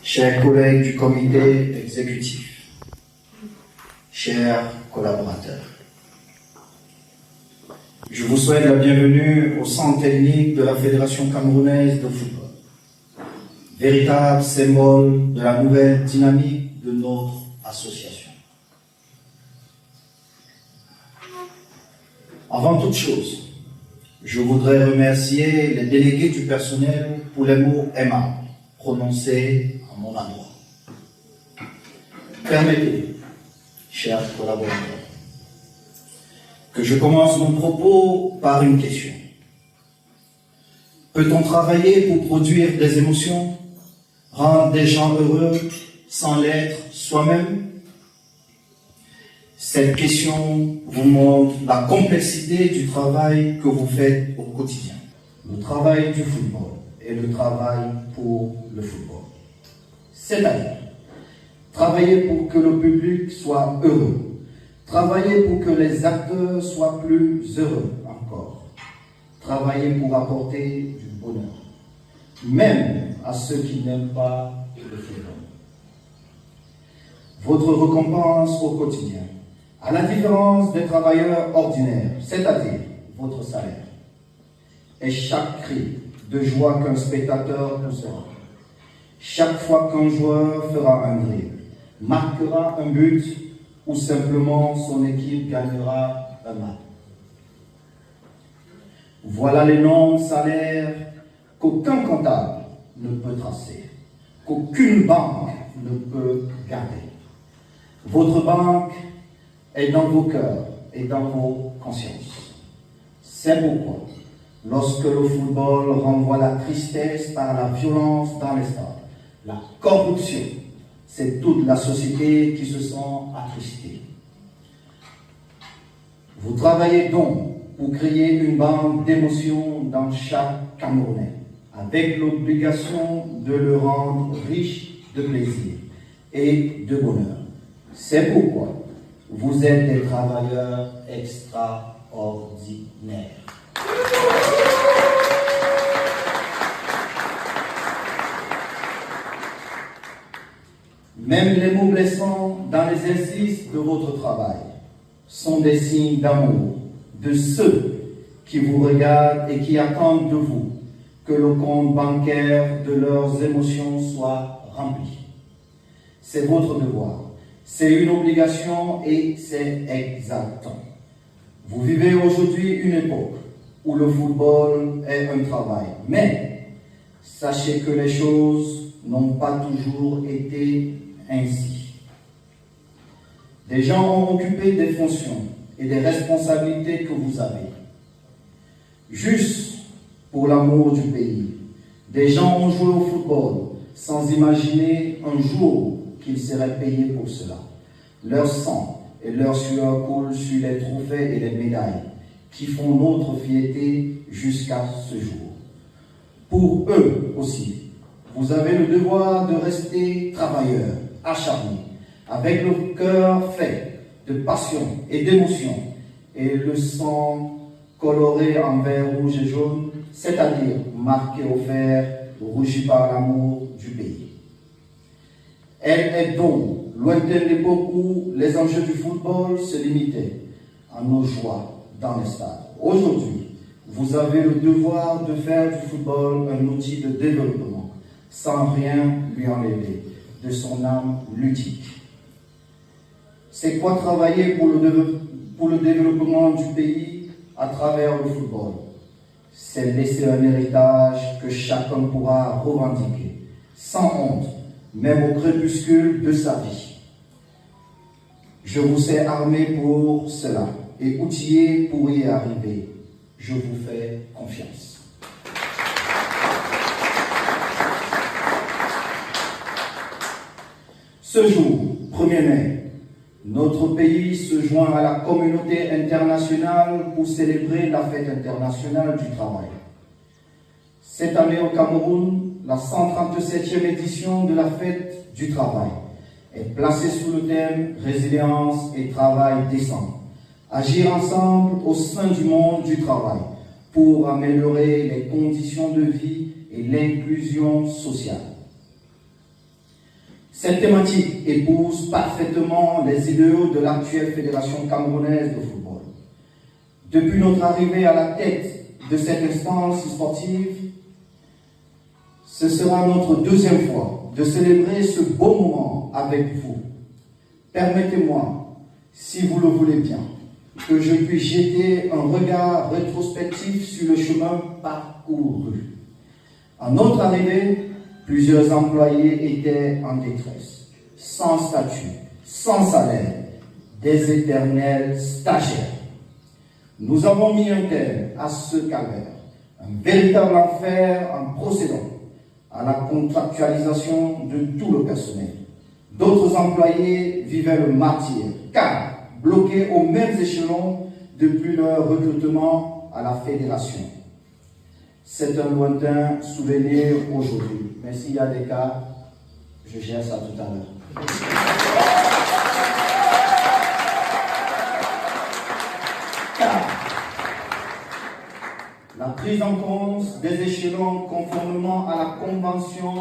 chers collègues du comité exécutif, chers collaborateurs, je vous souhaite la bienvenue au centre technique de la Fédération camerounaise de football, véritable symbole de la nouvelle dynamique de notre association. Avant toute chose, je voudrais remercier les délégués du personnel pour les mots aimables prononcés à mon endroit. Permettez, chers collaborateurs, que je commence mon propos par une question. Peut-on travailler pour produire des émotions, rendre des gens heureux sans l'être soi-même? Cette question vous montre la complexité du travail que vous faites au quotidien. Le travail du football et le travail pour le football. C'est-à-dire, travailler pour que le public soit heureux, travailler pour que les acteurs soient plus heureux encore, travailler pour apporter du bonheur, même à ceux qui n'aiment pas le football. Votre récompense au quotidien, à la différence des travailleurs ordinaires, c'est-à-dire votre salaire, est chaque cri de joie qu'un spectateur poussera, chaque fois qu'un joueur fera un dribble, marquera un but ou simplement son équipe gagnera un match. Voilà l'énorme salaire qu'aucun comptable ne peut tracer, qu'aucune banque ne peut garder. Votre banque est dans vos cœurs et dans vos consciences. C'est pourquoi, lorsque le football renvoie la tristesse par la violence dans les stades, la corruption, c'est toute la société qui se sent attristée. Vous travaillez donc pour créer une banque d'émotions dans chaque Camerounais, avec l'obligation de le rendre riche de plaisir et de bonheur. C'est pourquoi vous êtes des travailleurs extraordinaires. Même les mots blessants dans les exercices de votre travail sont des signes d'amour de ceux qui vous regardent et qui attendent de vous que le compte bancaire de leurs émotions soit rempli. C'est votre devoir. C'est une obligation et c'est exaltant. Vous vivez aujourd'hui une époque où le football est un travail. Mais sachez que les choses n'ont pas toujours été ainsi. Des gens ont occupé des fonctions et des responsabilités que vous avez. Juste pour l'amour du pays. Des gens ont joué au football sans imaginer un jour qu'ils seraient payés pour cela. Leur sang et leur sueur coulent sur les trophées et les médailles qui font notre fierté jusqu'à ce jour. Pour eux aussi, vous avez le devoir de rester travailleurs, acharnés, avec le cœur fait de passion et d'émotion et le sang coloré en vert, rouge et jaune, c'est-à-dire marqué au fer, rougi par l'amour du pays. Elle est donc lointaine l'époque où les enjeux du football se limitaient à nos joies dans les stades. Aujourd'hui, vous avez le devoir de faire du football un outil de développement, sans rien lui enlever de son âme ludique. C'est quoi travailler pour le développement du pays à travers le football? C'est laisser un héritage que chacun pourra revendiquer, sans honte, même au crépuscule de sa vie. Je vous sais armé pour cela et outillé pour y arriver. Je vous fais confiance. Ce jour, 1er mai, notre pays se joint à la communauté internationale pour célébrer la fête internationale du travail. Cette année au Cameroun, la 137e édition de la fête du travail est placée sous le thème « Résilience et travail décent ». Agir ensemble au sein du monde du travail pour améliorer les conditions de vie et l'inclusion sociale. Cette thématique épouse parfaitement les idéaux de l'actuelle Fédération camerounaise de football. Depuis notre arrivée à la tête de cette instance sportive, ce sera notre deuxième fois de célébrer ce beau moment avec vous. Permettez-moi, si vous le voulez bien, que je puisse jeter un regard rétrospectif sur le chemin parcouru. À notre arrivée, plusieurs employés étaient en détresse, sans statut, sans salaire, des éternels stagiaires. Nous avons mis un terme à ce calvaire, un véritable enfer en procédant à la contractualisation de tout le personnel. D'autres employés vivaient le martyre, car bloqués aux mêmes échelons depuis leur recrutement à la fédération. C'est un lointain souvenir aujourd'hui, mais s'il y a des cas, je gère ça tout à l'heure. La prise en compte des échelons conformément à la convention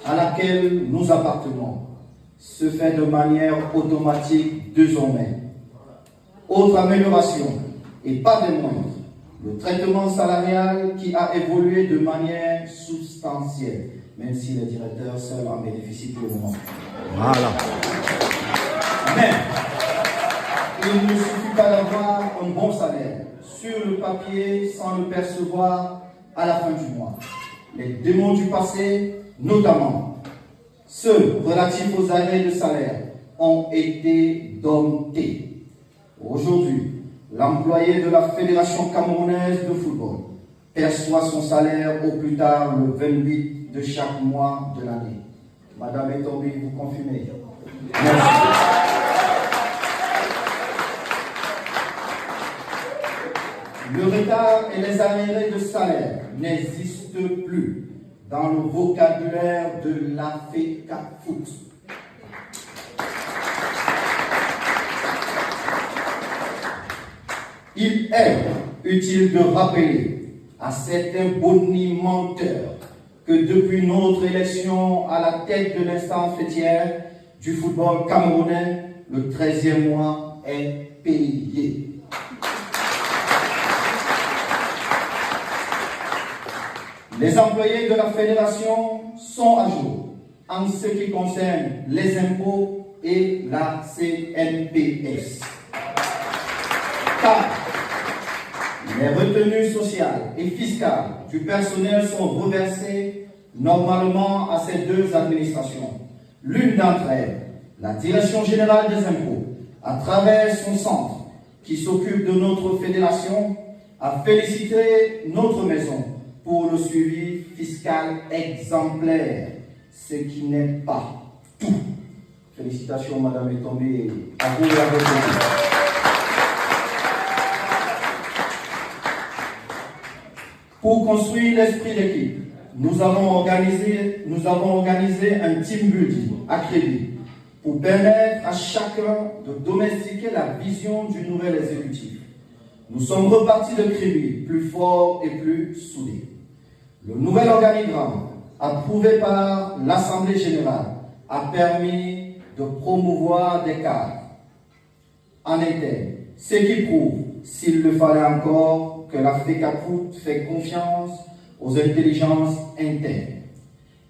à laquelle nous appartenons se fait de manière automatique désormais. Autre amélioration, et pas des moindres, le traitement salarial qui a évolué de manière substantielle, même si les directeurs seuls en bénéficient pour le moment. Voilà. Mais il ne suffit pas d'avoir un bon salaire sur le papier sans le percevoir à la fin du mois. Les démons du passé, notamment ceux relatifs aux arrêts de salaire, ont été domptés. Aujourd'hui, l'employé de la Fédération camerounaise de football perçoit son salaire au plus tard le 28 de chaque mois de l'année. Madame Etombi, vous confirmez? Merci. Le retard et les arrêts de salaire n'existent plus dans le vocabulaire de la FECAFOOT. Il est utile de rappeler à certains bonimenteurs que depuis notre élection à la tête de l'instance fêtière du football camerounais, le 13e mois est payé. Les employés de la fédération sont à jour en ce qui concerne les impôts et la CNPS. Car les retenues sociales et fiscales du personnel sont reversées normalement à ces deux administrations. L'une d'entre elles, la Direction générale des impôts, à travers son centre qui s'occupe de notre fédération, a félicité notre maison pour le suivi fiscal exemplaire, ce qui n'est pas tout. Félicitations, Madame Etombi, à vous et à votre équipe. Pour construire l'esprit d'équipe, nous avons organisé un team building à crédit pour permettre à chacun de domestiquer la vision du nouvel exécutif. Nous sommes repartis de crédit plus forts et plus soudés. Le nouvel organigramme, approuvé par l'Assemblée générale, a permis de promouvoir des cadres en interne, ce qui prouve, s'il le fallait encore, que la FECAFOOT fait confiance aux intelligences internes.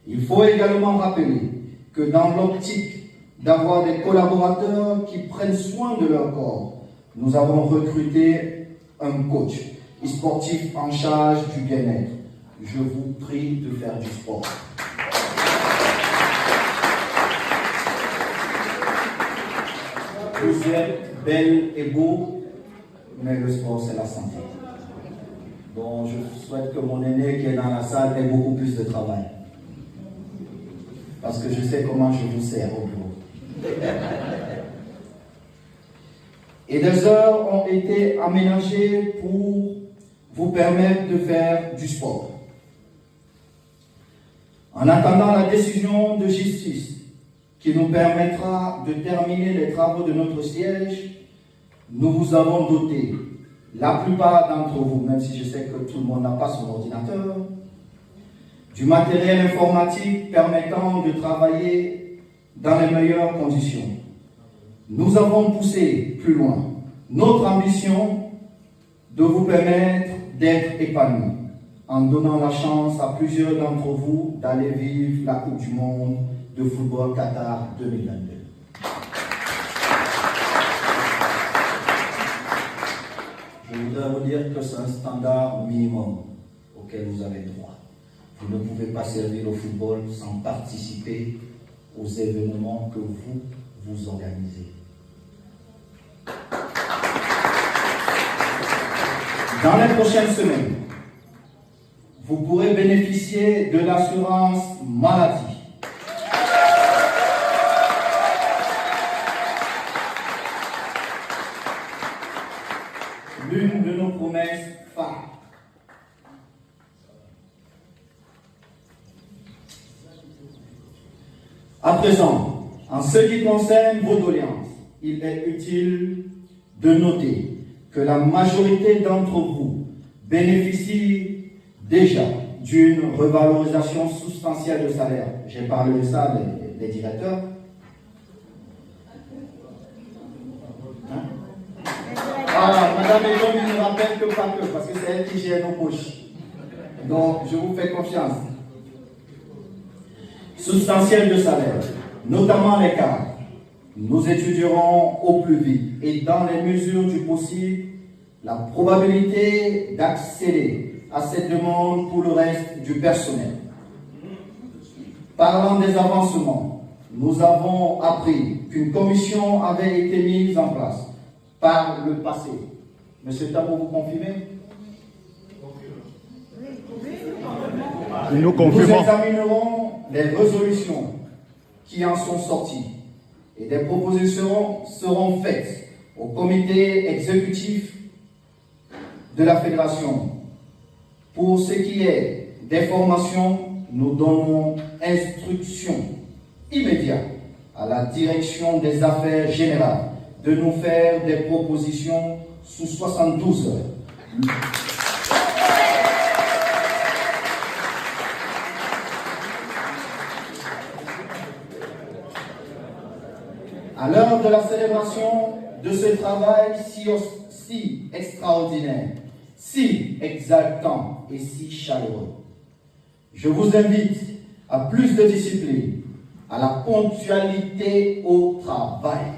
Il faut également rappeler que dans l'optique d'avoir des collaborateurs qui prennent soin de leur corps, nous avons recruté un coach sportif en charge du bien-être. Je vous prie de faire du sport. Vous êtes belle et beau, mais le sport, c'est la santé. Donc, je souhaite que mon aîné qui est dans la salle ait beaucoup plus de travail. Parce que je sais comment je vous sers au bureau. Et des heures ont été aménagées pour vous permettre de faire du sport. En attendant la décision de justice qui nous permettra de terminer les travaux de notre siège, nous vous avons doté, la plupart d'entre vous, même si je sais que tout le monde n'a pas son ordinateur, du matériel informatique permettant de travailler dans les meilleures conditions. Nous avons poussé plus loin notre ambition de vous permettre d'être épanouis en donnant la chance à plusieurs d'entre vous d'aller vivre la Coupe du Monde de football Qatar 2022. Je voudrais vous dire que c'est un standard minimum auquel vous avez droit. Vous ne pouvez pas servir le football sans participer aux événements que vous organisez. Dans les prochaines semaines, vous pourrez bénéficier de l'assurance maladie. L'une de nos promesses phares. À présent, en ce qui concerne vos doléances, il est utile de noter que la majorité d'entre vous bénéficient déjà d'une revalorisation substantielle de salaire. J'ai parlé de ça, les directeurs. Ah, Madame Etom, il ne rappelle que pas que, parce que c'est elle qui gère nos poches. Donc, je vous fais confiance. Substantielle de salaire, notamment les cadres. Nous étudierons au plus vite et dans les mesures du possible la probabilité d'accéder à cette demande pour le reste du personnel. Parlant des avancements, nous avons appris qu'une commission avait été mise en place par le passé. Monsieur Tabo, vous confirmez? Nous confirmons. Nous examinerons les résolutions qui en sont sorties et des propositions seront faites au comité exécutif de la fédération. Pour ce qui est des formations, nous donnons instruction immédiate à la direction des affaires générales de nous faire des propositions sous 72 heures. À l'heure de la célébration de ce travail si extraordinaire, si exaltant et si chaleureux, je vous invite à plus de discipline, à la ponctualité au travail.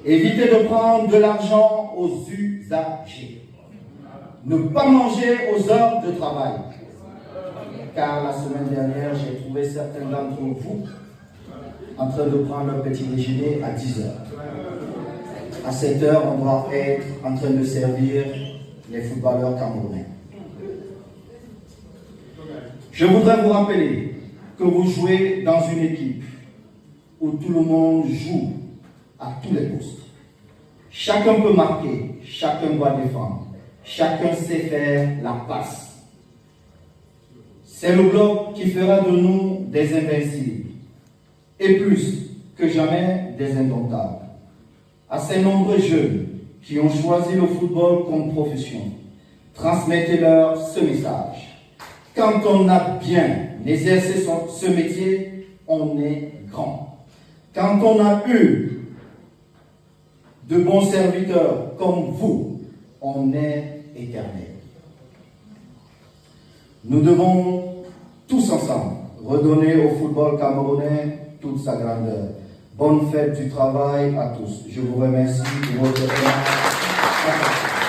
Évitez de prendre de l'argent aux usagers. Ne pas manger aux heures de travail. Car la semaine dernière, j'ai trouvé certains d'entre vous en train de prendre leur petit déjeuner à 10 heures. À 7 heures, on doit être en train de servir les footballeurs camerounais. Je voudrais vous rappeler que vous jouez dans une équipe où tout le monde joue à tous les postes. Chacun peut marquer, chacun doit défendre, chacun sait faire la passe. C'est le bloc qui fera de nous des invincibles et plus que jamais des indomptables. À ces nombreux jeunes qui ont choisi le football comme profession, transmettez-leur ce message. Quand on a bien exercé ce métier, on est grand. Quand on a eu de bons serviteurs comme vous, on est éternel. Nous devons tous ensemble redonner au football camerounais toute sa grandeur. Bonne fête du travail à tous. Je vous remercie pour votre attention.